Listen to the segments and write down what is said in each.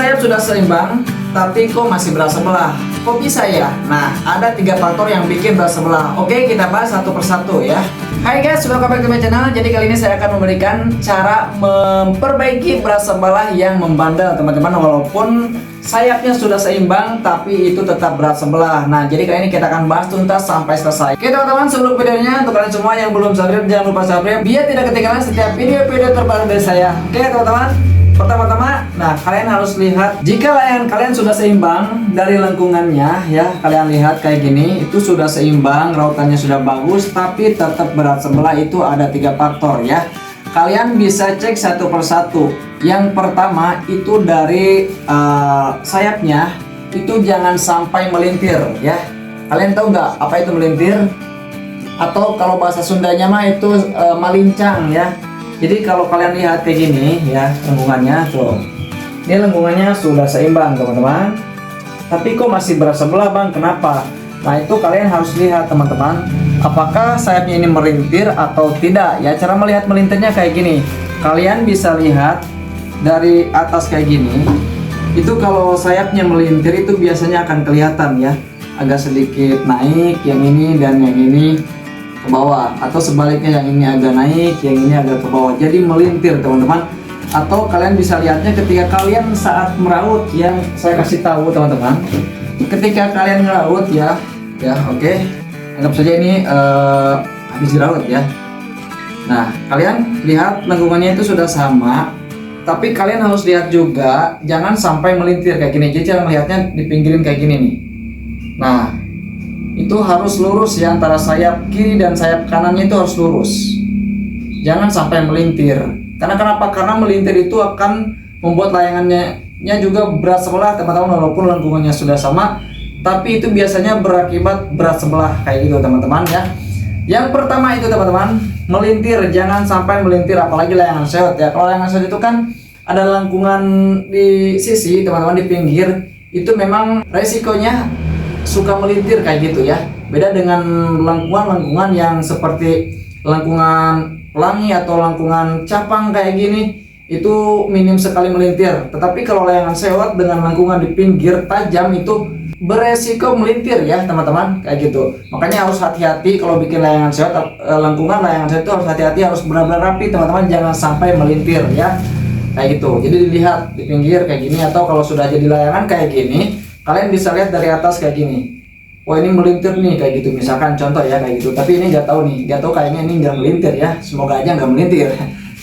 sayap sudah seimbang, tapi kok masih berat sebelah? Kok bisa ya? Nah, ada 3 faktor yang bikin berat sebelah. Oke, kita bahas satu persatu ya. Hai guys, welcome back to my channel. Jadi kali ini saya akan memberikan cara memperbaiki berat sebelah yang membandel teman-teman. Walaupun sayapnya sudah seimbang, tapi itu tetap berat sebelah. Nah, jadi kali ini kita akan bahas tuntas sampai selesai. Oke teman-teman, sebelum videonya, untuk kalian semua yang belum subscribe, jangan lupa subscribe biar tidak ketinggalan setiap video-video terbaru dari saya. Oke teman-teman, pertama-tama, nah kalian harus lihat jika layangan kalian sudah seimbang dari lengkungannya ya. Kalian lihat kayak gini, itu sudah seimbang, rautannya sudah bagus, tapi tetap berat sebelah. Itu ada 3 faktor ya. Kalian bisa cek satu persatu. Yang pertama itu dari sayapnya itu jangan sampai melintir ya. Kalian tahu nggak apa itu melintir? Atau kalau bahasa Sundanya mah itu malincang ya. Jadi kalau kalian lihat kayak gini ya, lengkungannya tuh. Ini lengkungannya sudah seimbang teman-teman. Tapi kok masih berat sebelah bang? Kenapa? Nah itu kalian harus lihat teman-teman, apakah sayapnya ini melintir atau tidak ya. Cara melihat melintirnya kayak gini. Kalian bisa lihat dari atas kayak gini. Itu kalau sayapnya melintir itu biasanya akan kelihatan ya, agak sedikit naik yang ini dan yang ini ke bawah, atau sebaliknya yang ini agak naik, yang ini agak ke bawah. Jadi melintir teman-teman. Atau kalian bisa lihatnya ketika kalian saat meraut, yang saya kasih tahu teman-teman. Ketika kalian meraut ya, oke. Anggap saja ini habis diraut ya. Nah, kalian lihat lengkungannya itu sudah sama, tapi kalian harus lihat juga jangan sampai melintir kayak gini. Jadi cara melihatnya dipinggirin kayak gini nih. Nah, itu harus lurus ya, antara sayap kiri dan sayap kanannya itu harus lurus. Jangan sampai melintir. Karena kenapa? Karena melintir itu akan membuat layangannya juga berat sebelah teman-teman. Walaupun lengkungannya sudah sama, tapi itu biasanya berakibat berat sebelah kayak gitu teman-teman ya. Yang pertama itu teman-teman, melintir. Jangan sampai melintir, apalagi layangan seot ya. Kalau layangan seot itu kan ada lengkungan di sisi teman-teman, di pinggir. Itu memang resikonya suka melintir kayak gitu ya. Beda dengan lengkungan yang seperti lengkungan pelangi atau lengkungan capang kayak gini, itu minim sekali melintir. Tetapi kalau layangan seot dengan lengkungan di pinggir tajam itu beresiko melintir ya teman-teman, kayak gitu. Makanya harus hati-hati kalau bikin layangan seot, lengkungan layangan seot itu harus hati-hati, harus benar-benar rapi teman-teman, jangan sampai melintir ya, kayak gitu. Jadi dilihat di pinggir kayak gini, atau kalau sudah jadi layangan kayak gini, kalian bisa lihat dari atas kayak gini. Wah ini melintir nih kayak gitu, misalkan contoh ya kayak gitu. Tapi ini nggak tahu nih, nggak tahu kayaknya ini nggak melintir ya. Semoga aja nggak melintir.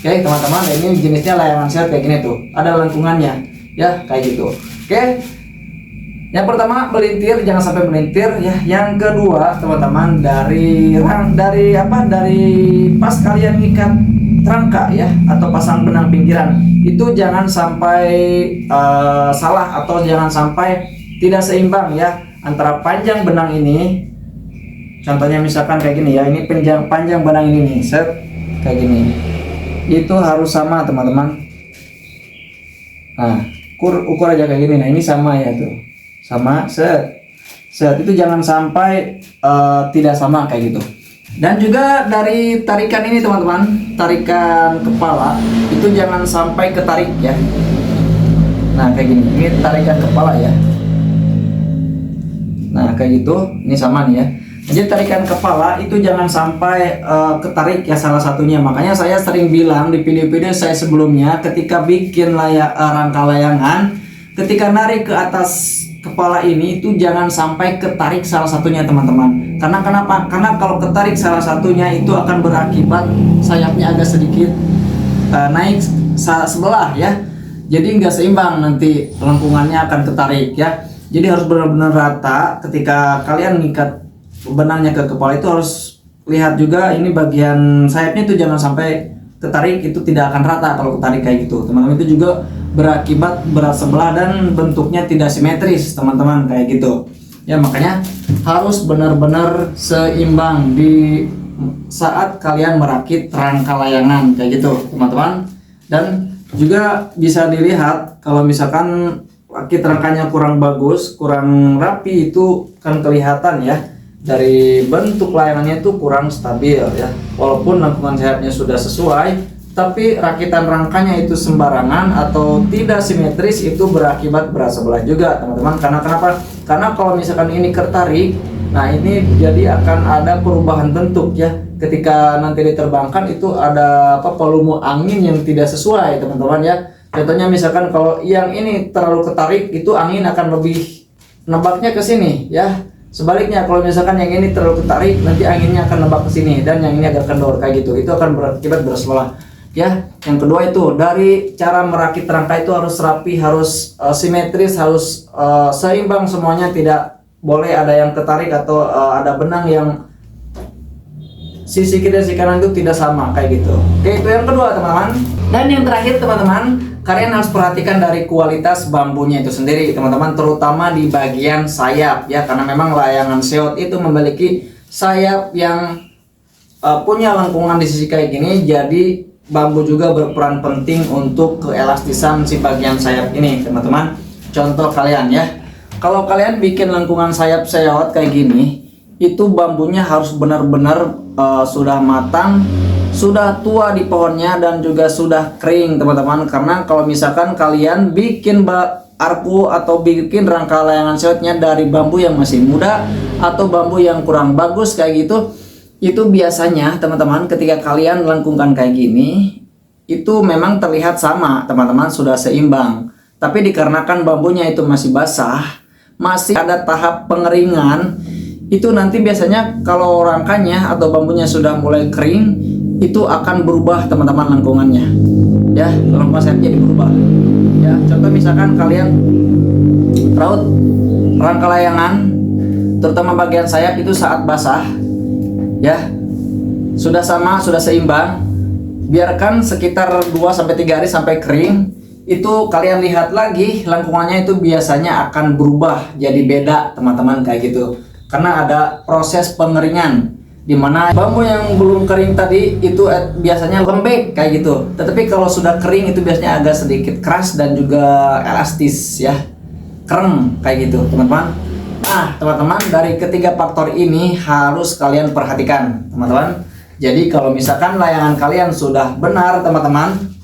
Oke teman-teman, ini jenisnya layangan seot kayak gini tuh, ada lengkungannya ya kayak gitu. Oke. Yang pertama melintir, jangan sampai melintir ya. Yang kedua teman-teman, dari pas kalian ikat rangka ya, atau pasang benang pinggiran, itu jangan sampai salah, atau jangan sampai tidak seimbang ya antara panjang benang ini. Contohnya misalkan kayak gini ya, ini panjang benang ini nih, set kayak gini, itu harus sama teman-teman. Nah ukur aja kayak gini. Nah ini sama ya tuh, sama set itu jangan sampai tidak sama kayak gitu. Dan juga dari tarikan ini teman-teman, tarikan kepala itu jangan sampai ketarik ya. Nah kayak gini, ini tarikan kepala ya. Nah kayak gitu, ini sama nih ya. Jadi tarikan kepala itu jangan sampai ketarik ya, salah satunya. Makanya saya sering bilang di video-video saya sebelumnya, ketika bikin rangka layangan, ketika narik ke atas kepala ini itu jangan sampai ketarik salah satunya teman-teman. Karena kenapa? Karena kalau ketarik salah satunya itu akan berakibat sayapnya agak sedikit naik sebelah ya. Jadi nggak seimbang, nanti lengkungannya akan ketarik ya. Jadi harus benar-benar rata. Ketika kalian ngikat benangnya ke kepala itu harus lihat juga ini bagian sayapnya itu jangan sampai ketarik, itu tidak akan rata kalau ketarik kayak gitu teman-teman. Itu juga berakibat berat sebelah dan bentuknya tidak simetris teman-teman kayak gitu ya. Makanya harus benar-benar seimbang di saat kalian merakit rangka layangan kayak gitu teman-teman. Dan juga bisa dilihat kalau misalkan rakit rangkanya kurang bagus, kurang rapi, itu kan kelihatan ya. Dari bentuk layangannya itu kurang stabil ya. Walaupun lengkungan sayapnya sudah sesuai, tapi rakitan rangkanya itu sembarangan atau tidak simetris, itu berakibat berat sebelah juga teman-teman. Karena kenapa? Karena kalau misalkan ini ketarik, nah ini jadi akan ada perubahan bentuk ya. Ketika nanti diterbangkan itu ada volume angin yang tidak sesuai teman-teman ya. Contohnya misalkan kalau yang ini terlalu ketarik, itu angin akan lebih nebaknya ke sini ya. Sebaliknya kalau misalkan yang ini terlalu ketarik, nanti anginnya akan nebak ke sini, dan yang ini agak kendor kayak gitu. Itu akan berakibat berat sebelah. Ya, yang kedua itu dari cara merakit rangka itu harus rapi, harus simetris, harus seimbang semuanya, tidak boleh ada yang ketarik atau ada benang yang sisi kiri dan sisi kanan itu tidak sama kayak gitu. Oke, itu yang kedua teman-teman. Dan yang terakhir teman-teman, kalian harus perhatikan dari kualitas bambunya itu sendiri teman-teman, terutama di bagian sayap ya, karena memang layangan seot itu memiliki sayap yang punya lengkungan di sisi kayak gini, jadi bambu juga berperan penting untuk keelastisan si bagian sayap ini teman-teman. Contoh kalian ya, kalau kalian bikin lengkungan sayap seot kayak gini, itu bambunya harus benar-benar sudah matang, sudah tua di pohonnya, dan juga sudah kering teman-teman. Karena kalau misalkan kalian bikin arpu atau bikin rangka layangan seotnya dari bambu yang masih muda atau bambu yang kurang bagus kayak gitu, itu biasanya teman-teman ketika kalian lengkungkan kayak gini, itu memang terlihat sama teman-teman, sudah seimbang. Tapi dikarenakan bambunya itu masih basah, masih ada tahap pengeringan, itu nanti biasanya kalau rangkanya atau bambunya sudah mulai kering, itu akan berubah teman-teman lengkungannya ya, lengkungan sayapnya jadi berubah ya. Contoh misalkan kalian raut rangka layangan, terutama bagian sayap itu saat basah ya, sudah sama, sudah seimbang, biarkan sekitar 2-3 hari sampai kering, itu kalian lihat lagi lengkungannya itu biasanya akan berubah jadi beda teman-teman kayak gitu. Karena ada proses pengeringan, dimana bambu yang belum kering tadi itu biasanya lembek kayak gitu, tetapi kalau sudah kering itu biasanya agak sedikit keras dan juga elastis ya, keren kayak gitu teman-teman. Nah teman-teman, dari ketiga faktor ini harus kalian perhatikan teman-teman. Jadi kalau misalkan layangan kalian sudah benar teman-teman,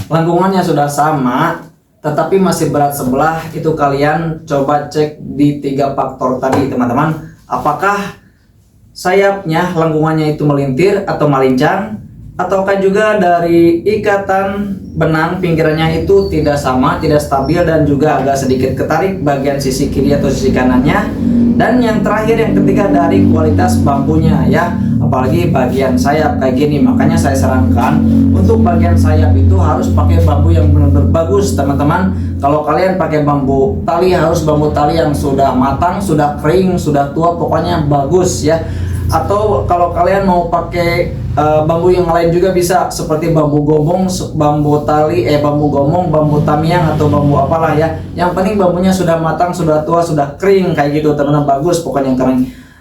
lengkungannya sudah sama, tetapi masih berat sebelah, itu kalian coba cek di 3 faktor tadi teman-teman. Apakah sayapnya lengkungannya itu melintir atau melincang, ataukah juga dari ikatan benang pinggirannya itu tidak sama, tidak stabil, dan juga agak sedikit ketarik bagian sisi kiri atau sisi kanannya. Dan yang terakhir, yang ketiga, dari kualitas bambunya ya, apalagi bagian sayap kayak gini. Makanya saya sarankan untuk bagian sayap itu harus pakai bambu yang benar-benar bagus teman-teman. Kalau kalian pakai bambu tali, harus bambu tali yang sudah matang, sudah kering, sudah tua, pokoknya bagus ya. Atau kalau kalian mau pakai bambu yang lain juga bisa, seperti bambu gomong, bambu tali, bambu gomong, bambu tamiang, atau bambu apalah ya. Yang penting bambunya sudah matang, sudah tua, sudah kering kayak gitu teman-teman, bagus pokoknya yang kering.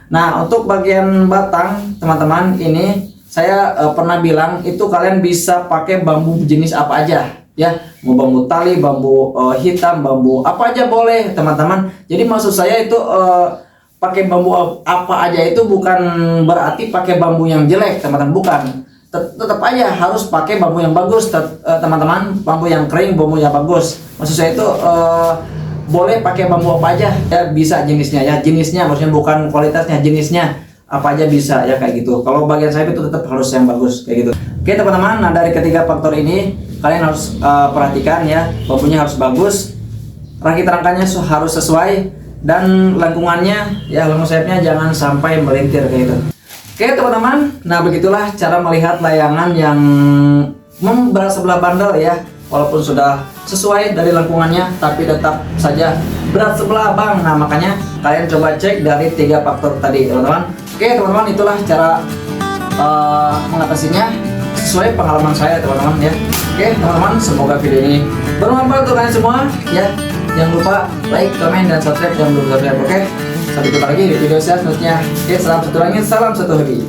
Nah untuk bagian batang teman-teman, ini saya pernah bilang itu kalian bisa pakai bambu jenis apa aja ya, mau bambu tali, bambu hitam, bambu apa aja boleh teman-teman. Jadi maksud saya itu pakai bambu apa aja itu bukan berarti pakai bambu yang jelek teman-teman, bukan. Tetap aja harus pakai bambu yang bagus teman-teman, bambu yang kering, bambu yang bagus. Maksud saya itu boleh pakai bambu apa aja ya, bisa jenisnya ya, jenisnya maksudnya bukan kualitasnya, jenisnya apa aja bisa ya kayak gitu. Kalau bagian sayap itu tetap harus yang bagus kayak gitu. Oke teman-teman, nah dari ketiga faktor ini kalian harus perhatikan ya, bambunya harus bagus, rakit rangkanya harus sesuai, dan lengkungannya ya, lengkung sayapnya jangan sampai melintir kayak gitu. Oke teman-teman, nah begitulah cara melihat layangan yang berat sebelah bandel ya, walaupun sudah sesuai dari lengkungannya tapi tetap saja berat sebelah bang. Nah makanya kalian coba cek dari 3 faktor tadi teman-teman. Oke teman-teman, itulah cara mengatasinya sesuai pengalaman saya teman-teman ya. Oke teman-teman, semoga video ini bermanfaat untuk kalian semua ya. Jangan lupa like, komen, dan subscribe yang belum subscribe. Oke, sampai jumpa lagi di video selanjutnya. Oke, salam satu langit, salam satu hobi.